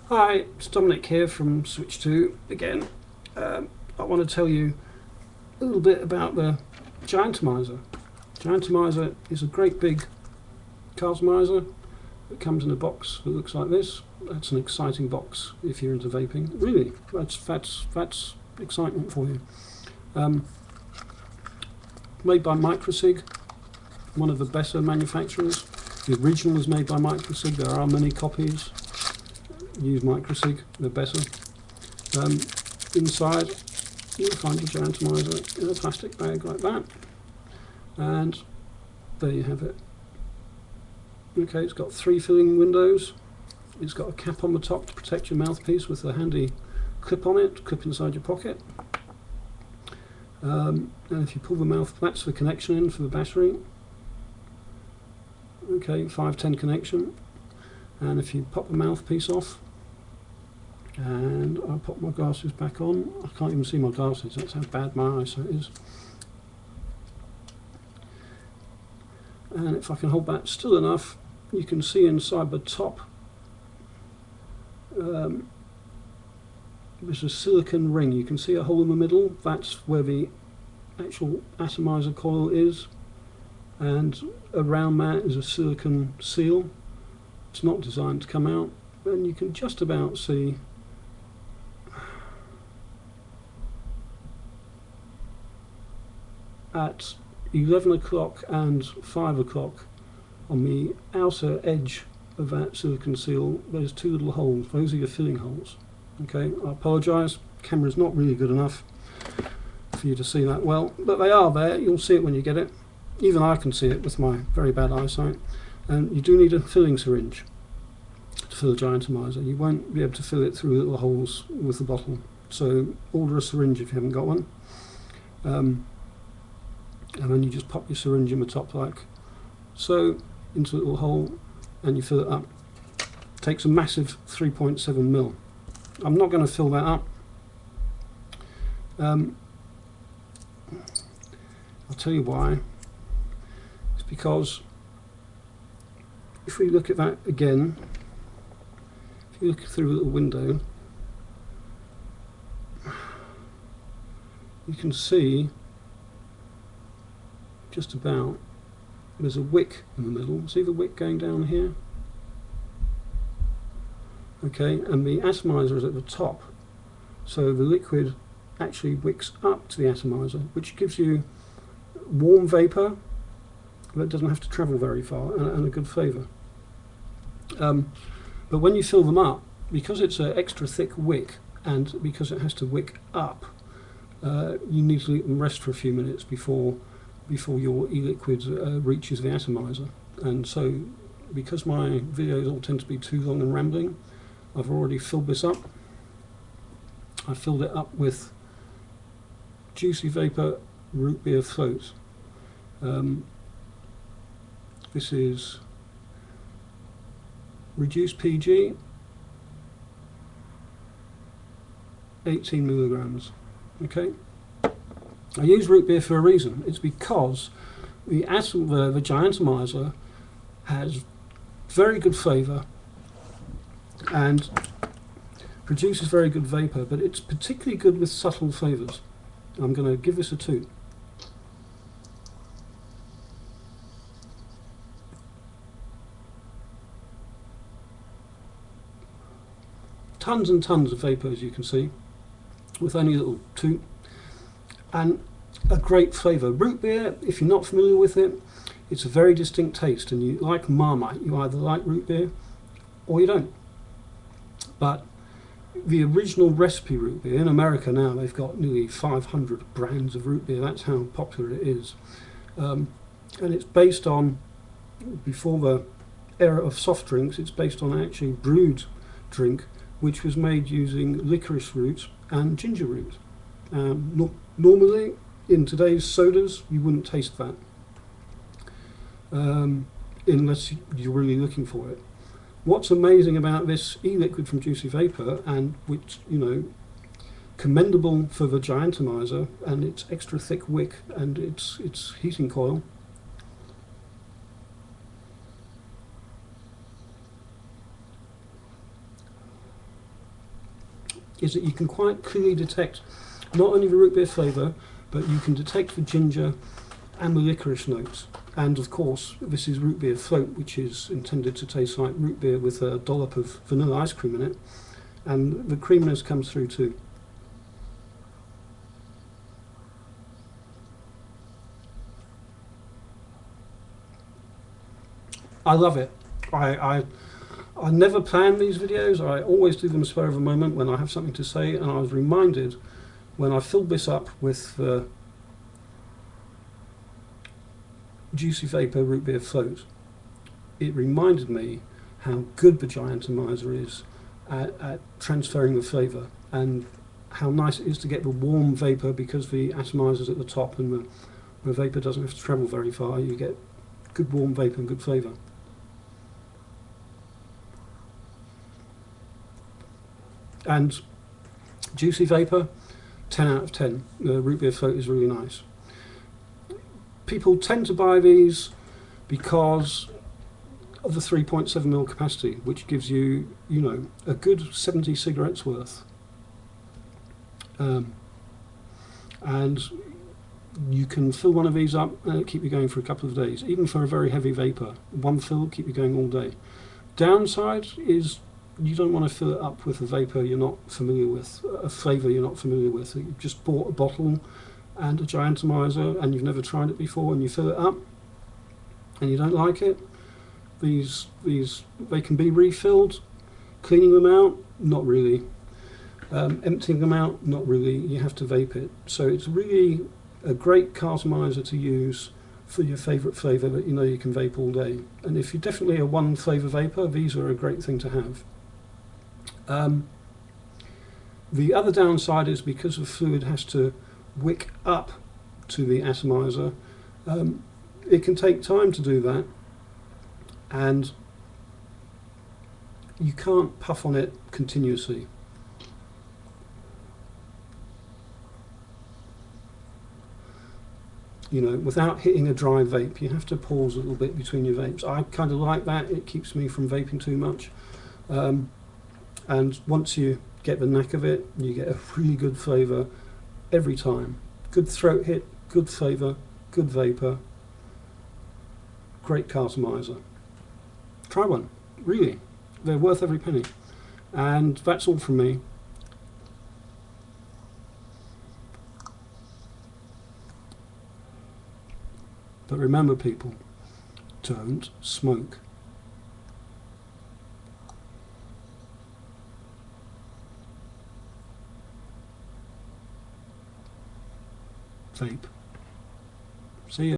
Hi, it's Dominic here from Switch 2 again. I want to tell you a little bit about the Giantomizer. Giantomizer is a great big cartomizer that comes in a box that looks like this. That's an exciting box if you're into vaping. Really, that's excitement for you. Made by Microcig, one of the better manufacturers. The original is made by Microcig. There are many copies. Use Microcig, they're better. Inside you'll find your Giantomizer in a plastic bag like that, and there you have it. Okay, it's got 3 filling windows. It's got a cap on the top to protect your mouthpiece with a handy clip on it, clip inside your pocket. And if you pull the mouth, that's the connection in for the battery. Okay, 510 connection. And if you pop the mouthpiece off, and I'll pop my glasses back on. I can't even see my glasses, that's how bad my eyesight is. And if I can hold that still enough, you can see inside the top there's a silicon ring. You can see a hole in the middle. That's where the actual atomizer coil is, and around that is a silicon seal. It's not designed to come out, and you can just about see at 11 o'clock and 5 o'clock on the outer edge of that silicon seal there's 2 little holes. Those are your filling holes. Okay, I apologise, camera's not really good enough for you to see that well, but they are there. You'll see it when you get it. Even I can see it with my very bad eyesight. And you do need a filling syringe to fill a Giantomizer. You won't be able to fill it through little holes with the bottle, so order a syringe if you haven't got one. And then you just pop your syringe in the top like so into a little hole and you fill it up. It takes a massive 3.7 mil. I'm not going to fill that up. I'll tell you why. It's because if we look at that again, if you look through a little window, you can see just about there's a wick in the middle. See the wick going down here? Okay, and the atomizer is at the top, so the liquid actually wicks up to the atomizer, which gives you warm vapor that doesn't have to travel very far, and a good flavour. But when you fill them up, because it's an extra thick wick and because it has to wick up, you need to let them rest for a few minutes before your e-liquid reaches the atomizer. And so because my videos all tend to be too long and rambling, I've already filled this up. I filled it up with Juicy Vapor Root Beer Float. This is reduced PG, 18 milligrams. Okay. I use root beer for a reason. It's because the Giantomizer has very good flavour and produces very good vapour, but it's particularly good with subtle flavours. I'm going to give this a 2. Tons and tons of vapour, as you can see, with only a little toot. And a great flavour. Root beer, if you're not familiar with it, it's a very distinct taste, and you like Marmite, you either like root beer or you don't. But the original recipe root beer, in America now they've got nearly 500 brands of root beer, that's how popular it is. And it's based on, before the era of soft drinks, it's based on actually brewed drink which was made using licorice root and ginger root. Normally, in today's sodas, you wouldn't taste that unless you're really looking for it. What's amazing about this e-liquid from Juicy Vapor, and which, you know, commendable for the Giantomizer and its extra thick wick and its heating coil, is that you can quite clearly detect not only the root beer flavour, but you can detect the ginger and the licorice notes. And of course, this is root beer float, which is intended to taste like root beer with a dollop of vanilla ice cream in it. And the creaminess comes through too. I love it. I never plan these videos. I always do them spur of a moment when I have something to say, and I was reminded when I filled this up with Juicy Vapor root beer float, it reminded me how good the Giantomizer is at transferring the flavour, and how nice it is to get the warm vapour because the atomizer's at the top and the vapour doesn't have to travel very far. You get good warm vapour and good flavour. And Juicy Vapor, 10 out of 10. The root beer float is really nice. People tend to buy these because of the 3.7mm capacity, which gives you, you know, a good 70 cigarettes worth. And you can fill one of these up and it'll keep you going for a couple of days. Even for a very heavy vapor, one fill will keep you going all day. Downside is you don't want to fill it up with a vapor you're not familiar with, a flavour you're not familiar with. You've just bought a bottle and a Giantomizer and you've never tried it before, and you fill it up and you don't like it. They can be refilled. Cleaning them out, not really. Emptying them out, not really. You have to vape it. So it's really a great cartomizer to use for your favourite flavour that you know you can vape all day. And if you're definitely a one flavour vapor, these are a great thing to have. The other downside is because the fluid has to wick up to the atomizer, it can take time to do that, and you can't puff on it continuously. You know, without hitting a dry vape, you have to pause a little bit between your vapes. I kind of like that. It keeps me from vaping too much. And once you get the knack of it, you get a really good flavour every time. Good throat hit, good flavour, good vapour. Great cartomizer. Try one, really. They're worth every penny. And that's all from me. But remember, people, don't smoke. Vape. See ya.